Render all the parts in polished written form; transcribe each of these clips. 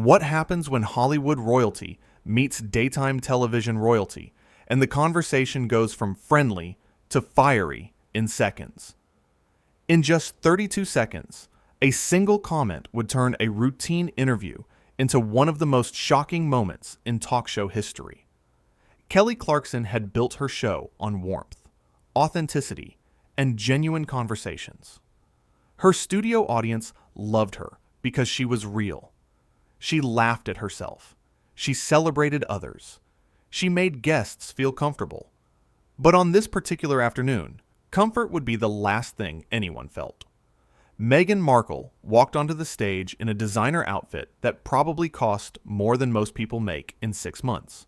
What happens when Hollywood royalty meets daytime television royalty, and the conversation goes from friendly to fiery in seconds? In just 32 seconds, a single comment would turn a routine interview into one of the most shocking moments in talk show history. Kelly Clarkson had built her show on warmth, authenticity, and genuine conversations. Her studio audience loved her because she was real. She laughed at herself. She celebrated others. She made guests feel comfortable. But on this particular afternoon, comfort would be the last thing anyone felt. Meghan Markle walked onto the stage in a designer outfit that probably cost more than most people make in 6 months.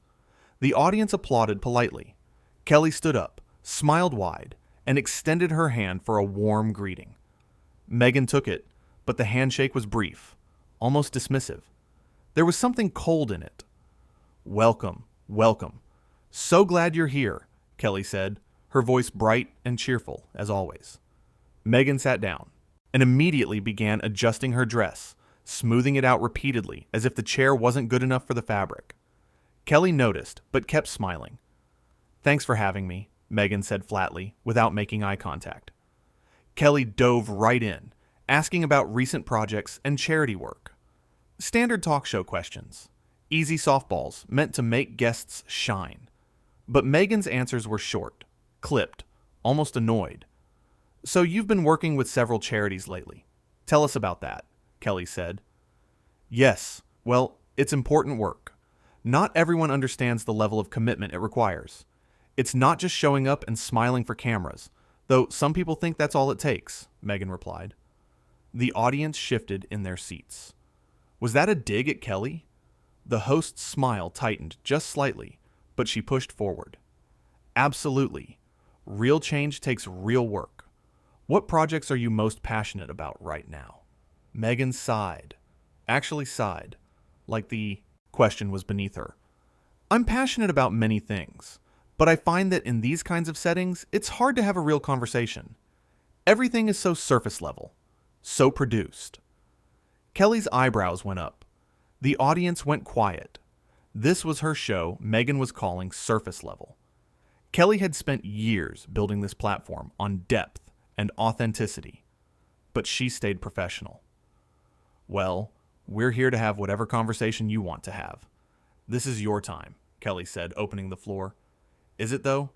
The audience applauded politely. Kelly stood up, smiled wide, and extended her hand for a warm greeting. Meghan took it, but the handshake was brief, almost dismissive. There was something cold in it. "Welcome, welcome. So glad you're here," Kelly said, her voice bright and cheerful as always. Meghan sat down and immediately began adjusting her dress, smoothing it out repeatedly as if the chair wasn't good enough for the fabric. Kelly noticed, but kept smiling. "Thanks for having me," Meghan said flatly, without making eye contact. Kelly dove right in, asking about recent projects and charity work. Standard talk show questions. Easy softballs meant to make guests shine. But Meghan's answers were short, clipped, almost annoyed. "So you've been working with several charities lately. Tell us about that," Kelly said. "Yes, well, it's important work. Not everyone understands the level of commitment it requires. It's not just showing up and smiling for cameras, though some people think that's all it takes," Meghan replied. The audience shifted in their seats. Was that a dig at Kelly? The host's smile tightened just slightly, but she pushed forward. "Absolutely. Real change takes real work. What projects are you most passionate about right now?" Meghan sighed. Actually sighed, like the question was beneath her. "I'm passionate about many things, but I find that in these kinds of settings, it's hard to have a real conversation. Everything is so surface level, so produced." Kelly's eyebrows went up. The audience went quiet. This was her show Meghan was calling surface level. Kelly had spent years building this platform on depth and authenticity, but she stayed professional. "Well, we're here to have whatever conversation you want to have. This is your time," Kelly said, opening the floor. "Is it though?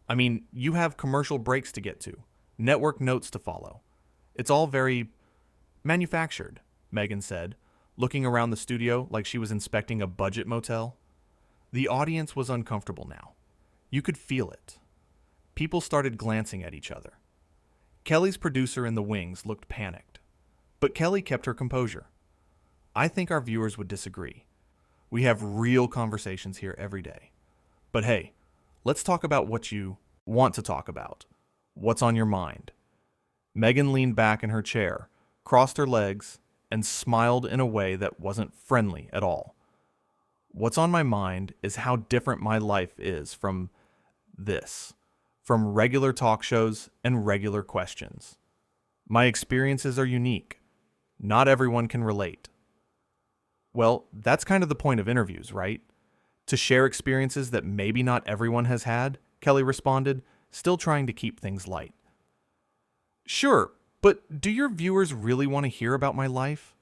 I mean, you have commercial breaks to get to, network notes to follow. It's all very manufactured," Meghan said, looking around the studio like she was inspecting a budget motel. The audience was uncomfortable now. You could feel it. People started glancing at each other. Kelly's producer in the wings looked panicked, but Kelly kept her composure. "I think our viewers would disagree. We have real conversations here every day. But hey, let's talk about what you want to talk about. What's on your mind?" Meghan leaned back in her chair, crossed her legs, and smiled in a way that wasn't friendly at all. "What's on my mind is how different my life is from this, from regular talk shows and regular questions. My experiences are unique. Not everyone can relate." "Well, that's kind of the point of interviews, right? To share experiences that maybe not everyone has had," Kelly responded, still trying to keep things light. "Sure, but do your viewers really want to hear about my life?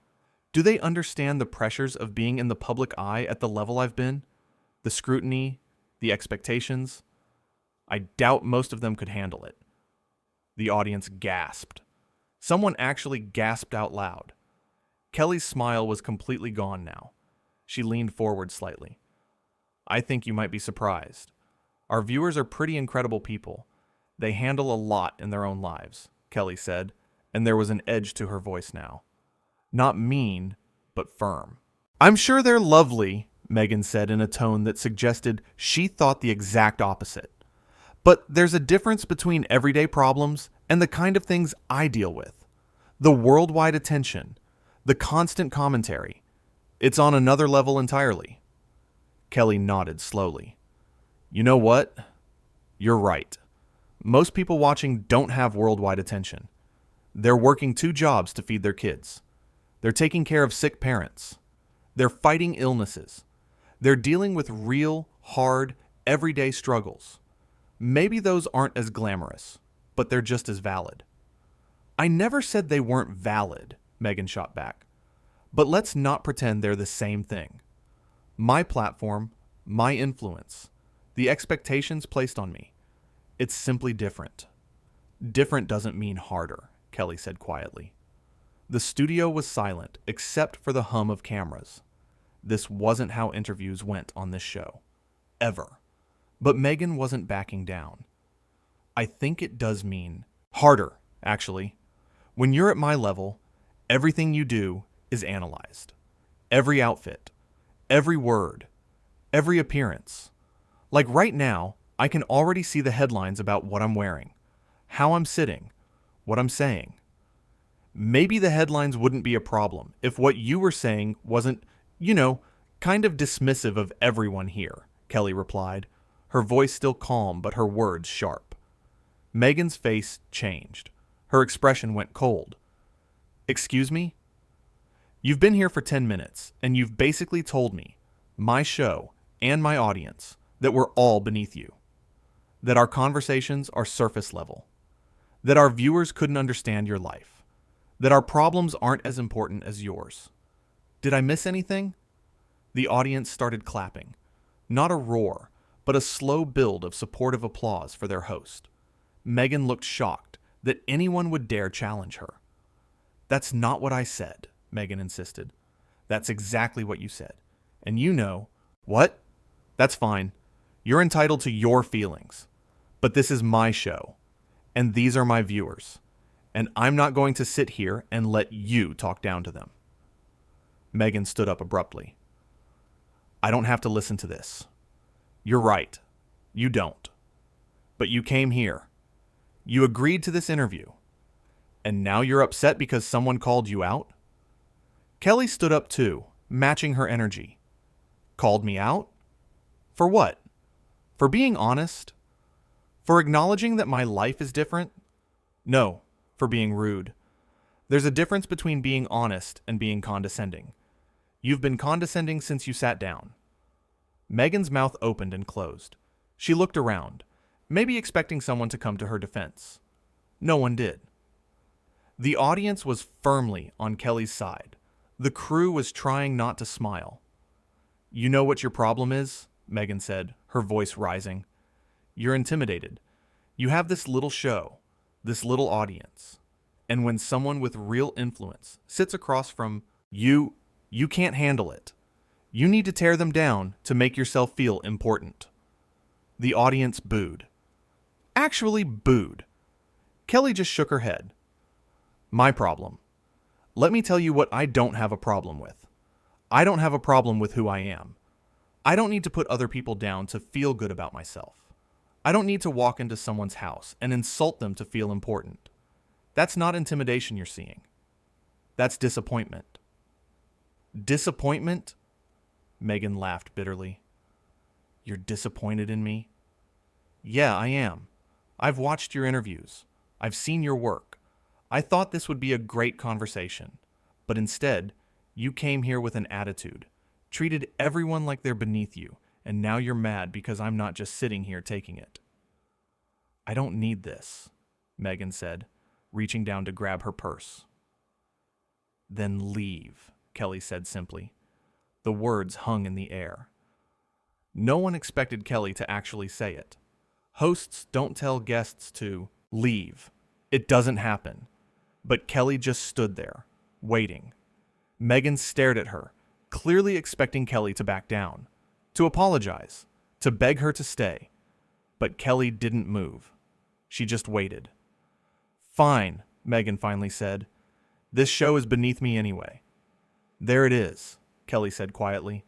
Do they understand the pressures of being in the public eye at the level I've been? The scrutiny, the expectations? I doubt most of them could handle it." The audience gasped. Someone actually gasped out loud. Kelly's smile was completely gone now. She leaned forward slightly. "I think you might be surprised. Our viewers are pretty incredible people. They handle a lot in their own lives," Kelly said, and there was an edge to her voice now. Not mean, but firm. "I'm sure they're lovely," Meghan said in a tone that suggested she thought the exact opposite. "But there's a difference between everyday problems and the kind of things I deal with. The worldwide attention, the constant commentary. It's on another level entirely." Kelly nodded slowly. "You know what? You're right. Most people watching don't have worldwide attention. They're working 2 jobs to feed their kids. They're taking care of sick parents. They're fighting illnesses. They're dealing with real, hard, everyday struggles. Maybe those aren't as glamorous, but they're just as valid. I never said they weren't valid, Meghan shot back. But let's not pretend they're the same thing. My platform, my influence, the expectations placed on me, it's simply different. Different doesn't mean harder, Kelly said quietly. The studio was silent except for the hum of cameras. This wasn't how interviews went on this show. Ever. But Meghan wasn't backing down. I think it does mean harder, actually. When you're at my level, everything you do is analyzed. Every outfit, every word, every appearance. Like right now, I can already see the headlines about what I'm wearing, how I'm sitting, what I'm saying. Maybe the headlines wouldn't be a problem if what you were saying wasn't, kind of dismissive of everyone here, Kelly replied, her voice still calm but her words sharp. Meghan's face changed. Her expression went cold. Excuse me? You've been here for 10 minutes, and you've basically told me, my show, and my audience, that we're all beneath you. That our conversations are surface level. That our viewers couldn't understand your life. That our problems aren't as important as yours. Did I miss anything? The audience started clapping. Not a roar, but a slow build of supportive applause for their host. Meghan looked shocked that anyone would dare challenge her. That's not what I said, Meghan insisted. That's exactly what you said. And you know, what? That's fine. You're entitled to your feelings. But this is my show. And these are my viewers. And I'm not going to sit here and let you talk down to them. Meghan stood up abruptly. I don't have to listen to this. You're right. You don't. But you came here. You agreed to this interview. And now you're upset because someone called you out? Kelly stood up too, matching her energy. Called me out? For what? For being honest? For acknowledging that my life is different? No, for being rude. There's a difference between being honest and being condescending. You've been condescending since you sat down. Meghan's mouth opened and closed. She looked around, maybe expecting someone to come to her defense. No one did. The audience was firmly on Kelly's side. The crew was trying not to smile. You know what your problem is? Meghan said, her voice rising. You're intimidated. You have this little show, this little audience. And when someone with real influence sits across from you, you can't handle it. You need to tear them down to make yourself feel important. The audience booed. Actually booed. Kelly just shook her head. My problem. Let me tell you what I don't have a problem with. I don't have a problem with who I am. I don't need to put other people down to feel good about myself. I don't need to walk into someone's house and insult them to feel important. That's not intimidation you're seeing. That's disappointment. Disappointment? Meghan laughed bitterly. You're disappointed in me? Yeah, I am. I've watched your interviews. I've seen your work. I thought this would be a great conversation. But instead, you came here with an attitude, treated everyone like they're beneath you, and now you're mad because I'm not just sitting here taking it. I don't need this, Meghan said, reaching down to grab her purse. Then leave, Kelly said simply. The words hung in the air. No one expected Kelly to actually say it. Hosts don't tell guests to leave. It doesn't happen. But Kelly just stood there, waiting. Meghan stared at her, clearly expecting Kelly to back down, to apologize, to beg her to stay. But Kelly didn't move. She just waited. Fine, Meghan finally said. This show is beneath me anyway. There it is, Kelly said quietly.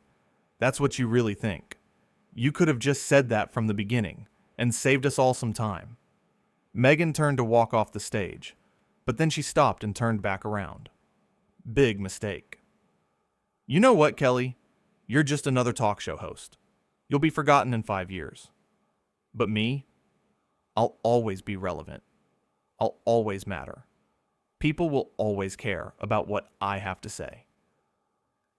That's what you really think. You could have just said that from the beginning and saved us all some time. Meghan turned to walk off the stage, but then she stopped and turned back around. Big mistake. You know what, Kelly? You're just another talk show host. You'll be forgotten in 5 years. But me? I'll always be relevant. I'll always matter. People will always care about what I have to say.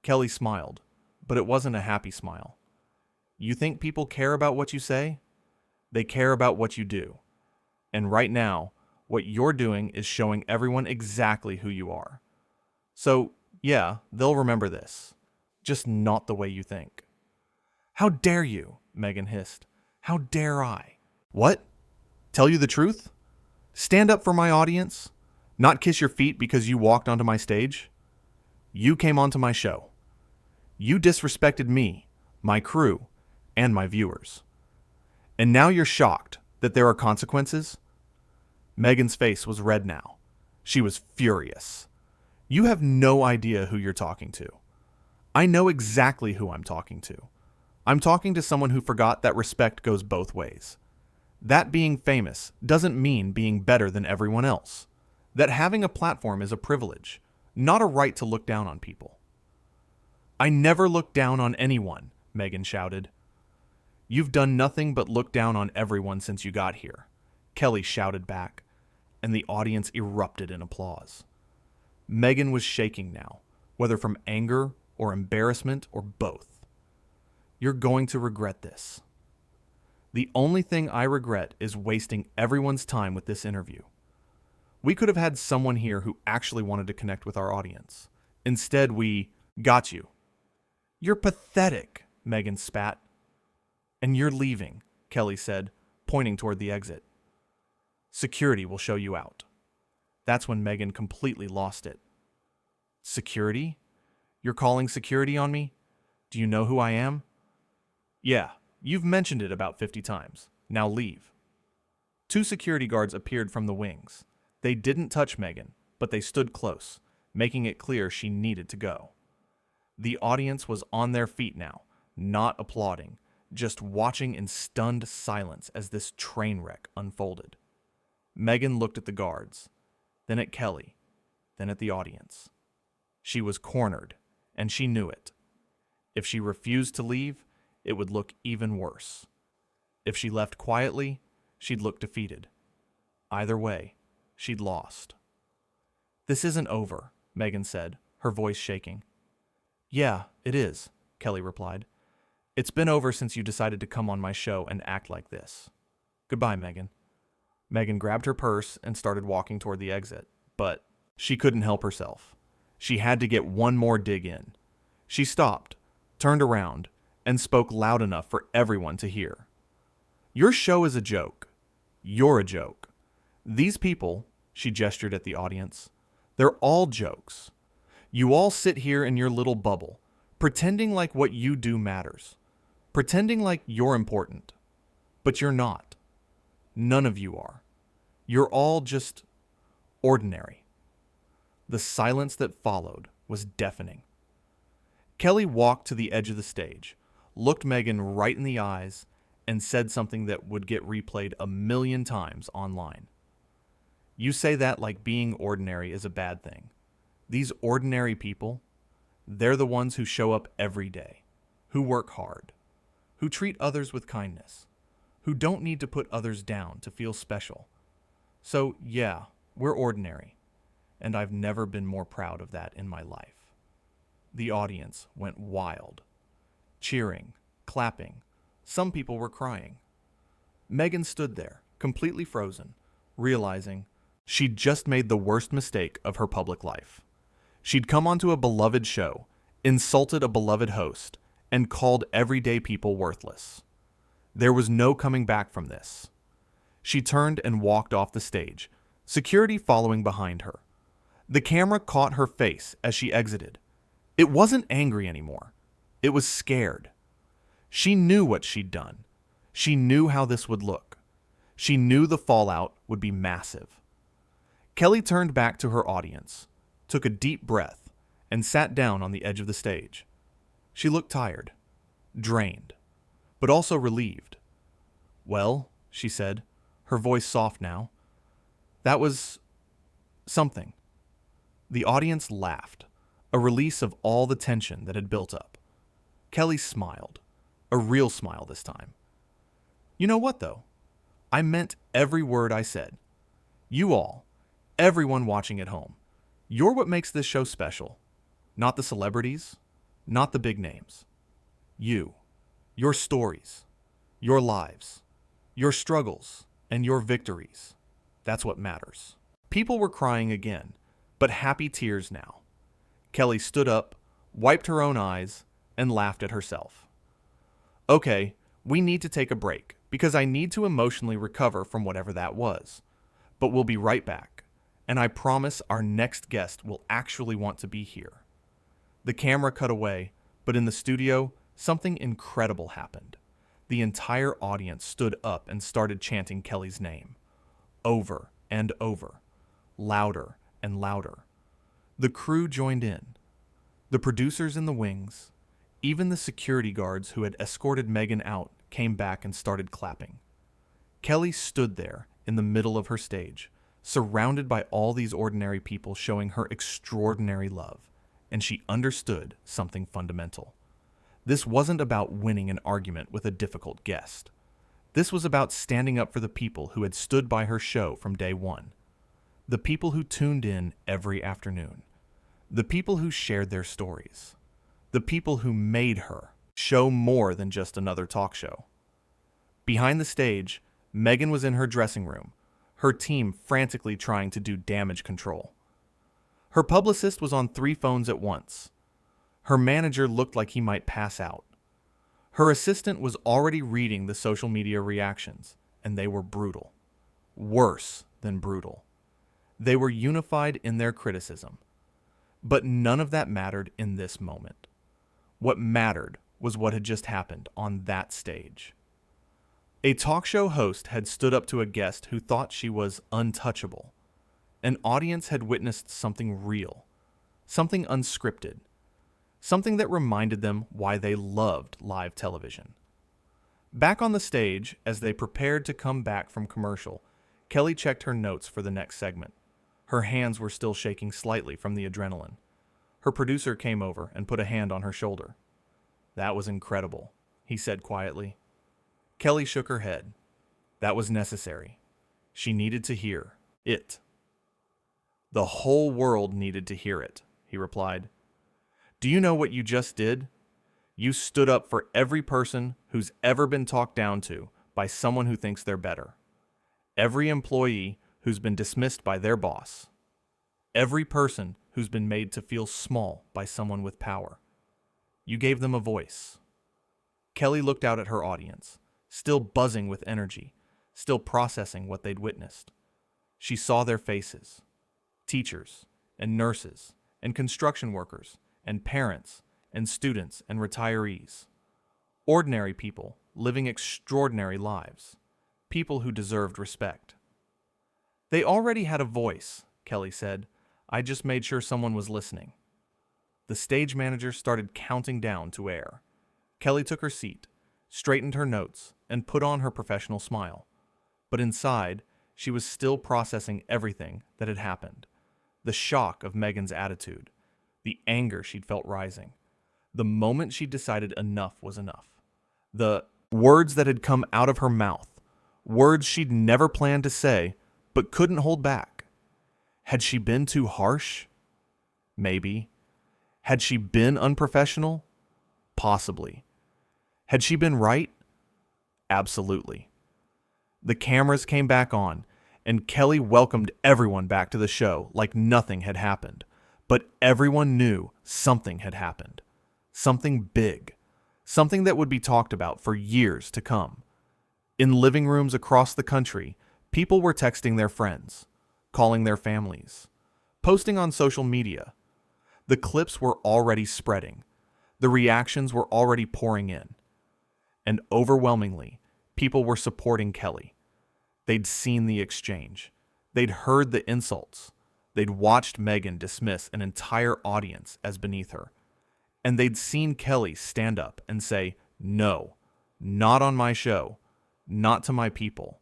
Kelly smiled, but it wasn't a happy smile. You think people care about what you say? They care about what you do. And right now, what you're doing is showing everyone exactly who you are. So, yeah, they'll remember this. Just not the way you think. How dare you? Meghan hissed. How dare I? What? Tell you the truth? Stand up for my audience? Not kiss your feet because you walked onto my stage? You came onto my show. You disrespected me, my crew, and my viewers. And now you're shocked that there are consequences? Meghan's face was red now. She was furious. You have no idea who you're talking to. I know exactly who I'm talking to. I'm talking to someone who forgot that respect goes both ways. That being famous doesn't mean being better than everyone else. That having a platform is a privilege, not a right to look down on people. I never look down on anyone, Meghan shouted. You've done nothing but look down on everyone since you got here, Kelly shouted back, and the audience erupted in applause. Meghan was shaking now, whether from anger or embarrassment or both. You're going to regret this. The only thing I regret is wasting everyone's time with this interview. We could have had someone here who actually wanted to connect with our audience. Instead, we got you. You're pathetic, Meghan spat. And you're leaving, Kelly said, pointing toward the exit. Security will show you out. That's when Meghan completely lost it. Security? You're calling security on me? Do you know who I am? Yeah, you've mentioned it about 50 times. Now leave. 2 security guards appeared from the wings. They didn't touch Meghan, but they stood close, making it clear she needed to go. The audience was on their feet now, not applauding, just watching in stunned silence as this train wreck unfolded. Meghan looked at the guards, then at Kelly, then at the audience. She was cornered, and she knew it. If she refused to leave, it would look even worse. If she left quietly, she'd look defeated. Either way, she'd lost. This isn't over, Meghan said, her voice shaking. Yeah, it is, Kelly replied. It's been over since you decided to come on my show and act like this. Goodbye, Meghan. Meghan grabbed her purse and started walking toward the exit, but she couldn't help herself. She had to get one more dig in. She stopped, turned around, and spoke loud enough for everyone to hear. Your show is a joke. You're a joke. These people, she gestured at the audience, they're all jokes. You all sit here in your little bubble, pretending like what you do matters, pretending like you're important. But you're not. None of you are. You're all just ordinary. The silence that followed was deafening. Kelly walked to the edge of the stage, looked Meghan right in the eyes, and said something that would get replayed 1,000,000 times online. You say that like being ordinary is a bad thing. These ordinary people, they're the ones who show up every day, who work hard, who treat others with kindness, who don't need to put others down to feel special. So, yeah, we're ordinary, and I've never been more proud of that in my life. The audience went wild, cheering, clapping. Some people were crying. Meghan stood there, completely frozen, realizing she'd just made the worst mistake of her public life. She'd come onto a beloved show, insulted a beloved host, and called everyday people worthless. There was no coming back from this. She turned and walked off the stage, security following behind her. The camera caught her face as she exited. It wasn't angry anymore. It was scared. She knew what she'd done. She knew how this would look. She knew the fallout would be massive. Kelly turned back to her audience, took a deep breath, and sat down on the edge of the stage. She looked tired, drained, but also relieved. Well, she said, her voice soft now, that was something. The audience laughed, a release of all the tension that had built up. Kelly smiled, a real smile this time. You know what, though? I meant every word I said. You all, everyone watching at home, you're what makes this show special. Not the celebrities, not the big names. You, your stories, your lives, your struggles, and your victories. That's what matters. People were crying again, but happy tears now. Kelly stood up, wiped her own eyes, and laughed at herself. Okay, we need to take a break, because I need to emotionally recover from whatever that was. But we'll be right back, and I promise our next guest will actually want to be here. The camera cut away, but in the studio, something incredible happened. The entire audience stood up and started chanting Kelly's name. Over and over. Louder and louder. The crew joined in. The producers in the wings, even the security guards who had escorted Meghan out, came back and started clapping. Kelly stood there in the middle of her stage, surrounded by all these ordinary people showing her extraordinary love, and she understood something fundamental. This wasn't about winning an argument with a difficult guest. This was about standing up for the people who had stood by her show from day one. The people who tuned in every afternoon. The people who shared their stories. The people who made her show more than just another talk show. Behind the stage, Meghan was in her dressing room, her team frantically trying to do damage control. Her publicist was on 3 phones at once. Her manager looked like he might pass out. Her assistant was already reading the social media reactions, and they were brutal. Worse than brutal. They were unified in their criticism. But none of that mattered in this moment. What mattered was what had just happened on that stage. A talk show host had stood up to a guest who thought she was untouchable. An audience had witnessed something real, something unscripted, something that reminded them why they loved live television. Back on the stage, as they prepared to come back from commercial, Kelly checked her notes for the next segment. Her hands were still shaking slightly from the adrenaline. Her producer came over and put a hand on her shoulder. "That was incredible," he said quietly. Kelly shook her head. That was necessary. She needed to hear it. "The whole world needed to hear it," he replied. "Do you know what you just did? You stood up for every person who's ever been talked down to by someone who thinks they're better. Every employee who's been dismissed by their boss. Every person who's been made to feel small by someone with power. You gave them a voice." Kelly looked out at her audience, still buzzing with energy, still processing what they'd witnessed. She saw their faces. Teachers and nurses and construction workers and parents and students and retirees. Ordinary people living extraordinary lives. People who deserved respect. "They already had a voice," Kelly said. "I just made sure someone was listening." The stage manager started counting down to air. Kelly took her seat, straightened her notes, and put on her professional smile. But inside, she was still processing everything that had happened. The shock of Meghan's attitude, the anger she'd felt rising, the moment she decided enough was enough, the words that had come out of her mouth, words she'd never planned to say, but couldn't hold back. Had she been too harsh? Maybe. Had she been unprofessional? Possibly. Had she been right? Absolutely. The cameras came back on, and Kelly welcomed everyone back to the show like nothing had happened. But everyone knew something had happened. Something big. Something that would be talked about for years to come. In living rooms across the country, people were texting their friends, calling their families, posting on social media. The clips were already spreading. The reactions were already pouring in. And overwhelmingly, people were supporting Kelly. They'd seen the exchange. They'd heard the insults. They'd watched Meghan dismiss an entire audience as beneath her. And they'd seen Kelly stand up and say, "No, not on my show, not to my people."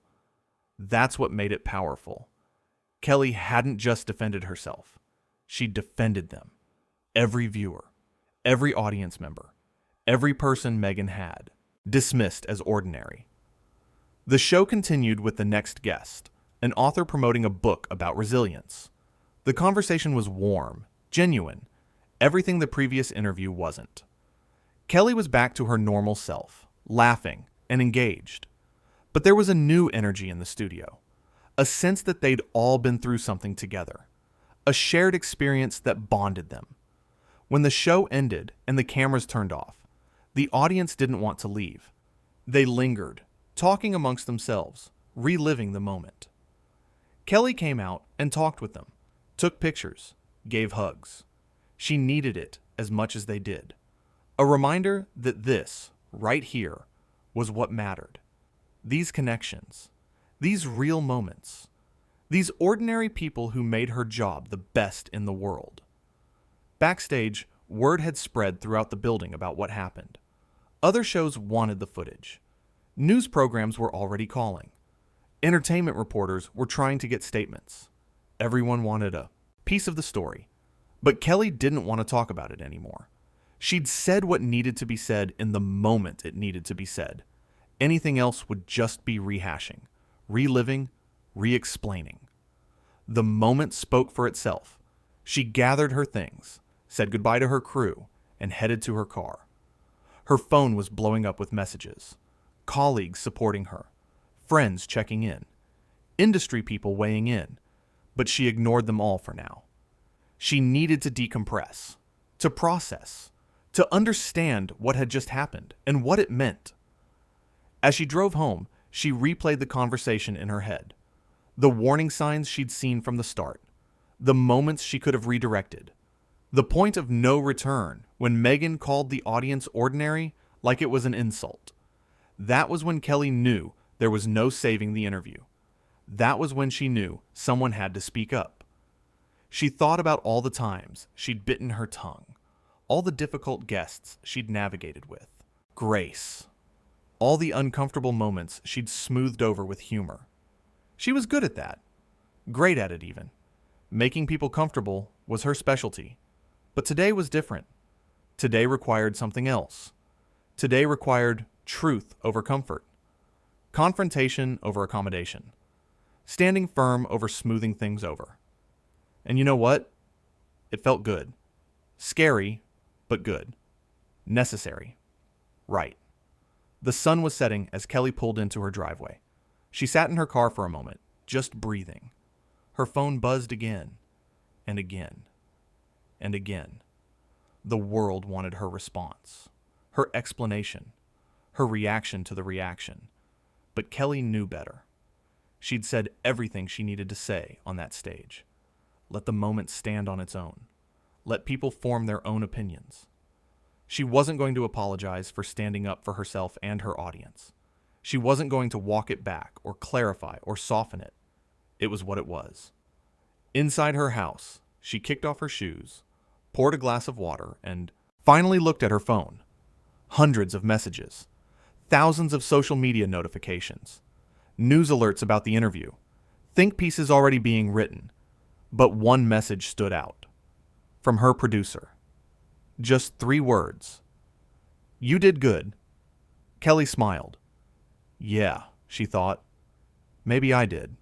That's what made it powerful. Kelly hadn't just defended herself. She defended them. Every viewer, every audience member, every person Meghan had, dismissed as ordinary. The show continued with the next guest, an author promoting a book about resilience. The conversation was warm, genuine, everything the previous interview wasn't. Kelly was back to her normal self, laughing and engaged. But there was a new energy in the studio, a sense that they'd all been through something together, a shared experience that bonded them. When the show ended and the cameras turned off, the audience didn't want to leave. They lingered, talking amongst themselves, reliving the moment. Kelly came out and talked with them, took pictures, gave hugs. She needed it as much as they did. A reminder that this, right here, was what mattered. These connections, these real moments, these ordinary people who made her job the best in the world. Backstage, word had spread throughout the building about what happened. Other shows wanted the footage. News programs were already calling. Entertainment reporters were trying to get statements. Everyone wanted a piece of the story. But Kelly didn't want to talk about it anymore. She'd said what needed to be said in the moment it needed to be said. Anything else would just be rehashing, reliving, re-explaining. The moment spoke for itself. She gathered her things, said goodbye to her crew, and headed to her car. Her phone was blowing up with messages. Colleagues supporting her. Friends checking in. Industry people weighing in. But she ignored them all for now. She needed to decompress, to process, to understand what had just happened and what it meant. As she drove home, she replayed the conversation in her head. The warning signs she'd seen from the start. The moments she could have redirected. The point of no return when Meghan called the audience ordinary like it was an insult. That was when Kelly knew there was no saving the interview. That was when she knew someone had to speak up. She thought about all the times she'd bitten her tongue, all the difficult guests she'd navigated with grace, all the uncomfortable moments she'd smoothed over with humor. She was good at that, great at it even. Making people comfortable was her specialty. But today was different. Today required something else. Today required truth over comfort, confrontation over accommodation, standing firm over smoothing things over. And you know what? It felt good. Scary, but good. Necessary. Right. The sun was setting as Kelly pulled into her driveway. She sat in her car for a moment, just breathing. Her phone buzzed again, and again, and again. The world wanted her response, her explanation, her reaction to the reaction. But Kelly knew better. She'd said everything she needed to say on that stage. Let the moment stand on its own. Let people form their own opinions. She wasn't going to apologize for standing up for herself and her audience. She wasn't going to walk it back or clarify or soften it. It was what it was. Inside her house, she kicked off her shoes, poured a glass of water, and finally looked at her phone. Hundreds of messages, thousands of social media notifications, news alerts about the interview, think pieces already being written. But one message stood out. From her producer. Just 3 words. "You did good." Kelly smiled. Yeah, she thought. Maybe I did.